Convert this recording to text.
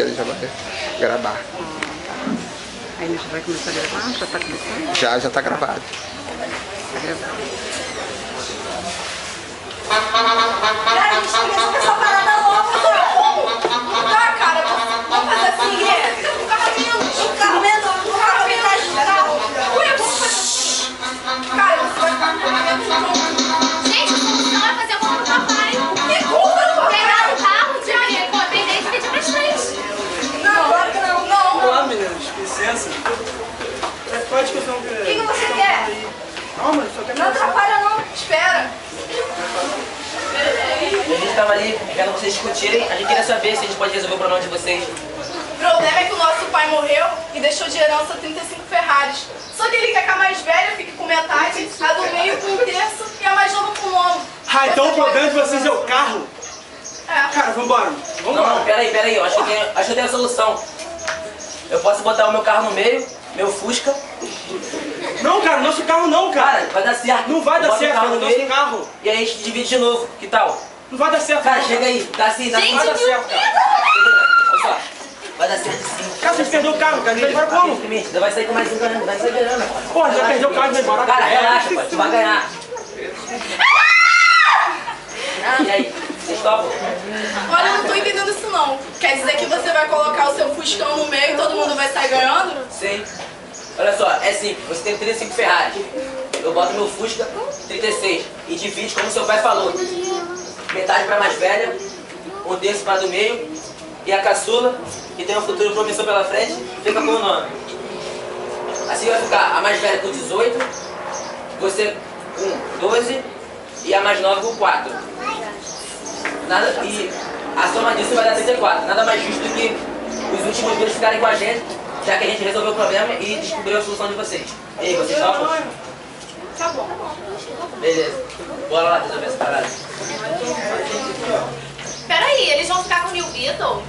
que ele já vai gravar. Aí a gente vai começar a gravar? Já tá começando? Já tá gravado. Tá gravado. Cara, a gente começou com essa parada louca, tá, cara? Vamos fazer assim, Guilherme. O carro vindo, o carro vindo atrás do carro. Ué, vamos fazer assim. Cara, você vai ficar com medo de novo. Gente, a solução é fazer como o papai. Que culpa do papai? Pegar o carro, de pô, vender e pedir pra frente. Não, claro que não. Não. Olá, meninos, licença. Qual a discussão que... O que você quer? Calma, só quero... Não atrapalha não. Espera. A gente tava ali vendo vocês discutirem, a gente queria saber se a gente pode resolver o problema de vocês. O problema é que o nosso pai morreu e deixou de herança 35 Ferraris. Só que ele quer que a mais velha fique com metade, a do meio com um terço e a mais nova com um nono. Ah, então o problema de vocês é o carro? É. Cara, vambora. Não, peraí, eu acho que eu tenho a solução. Eu posso botar o meu carro no meio, meu Fusca. Não, cara, nosso carro não, cara. Cara, vai dar certo. Não vai Eu dar boto o certo, carro cara, no nosso meio carro. e aí a gente divide de novo, que tal? Não vai dar certo. Cara, não, chega aí, dá sim, dá sim. Não vai dar certo, cara. Olha só, vai dar certo sim. Cara, vocês perderam o carro, cara. A gente vai embora como? Ainda vai sair com mais um ganhando, vai sair ganhando. Pô, já perdeu o carro e vai embora. Cara, relaxa, pô, tu vai ganhar. E aí, vocês topam? Olha, eu não tô entendendo isso não. Quer dizer que você vai colocar o seu Fuscão no meio e todo mundo vai sair ganhando? Sei. Olha só, é simples, você tem 35 Ferrari. Eu boto meu Fusca 36 e divide como seu pai falou. Metade pra mais velha, um terço pra do meio e a caçula, que tem um futuro promissor pela frente, fica com o nome. Assim vai ficar a mais velha com 18, você com 12 e a mais nova com 4. E a soma disso vai dar 34. Nada mais justo do que os últimos dois ficarem com a gente, já que a gente resolveu o problema e descobriu a solução de vocês. E aí, vocês topam? Tá bom. Beleza. Bora lá resolver essa parada. Peraí, eles vão ficar com o New Beetle?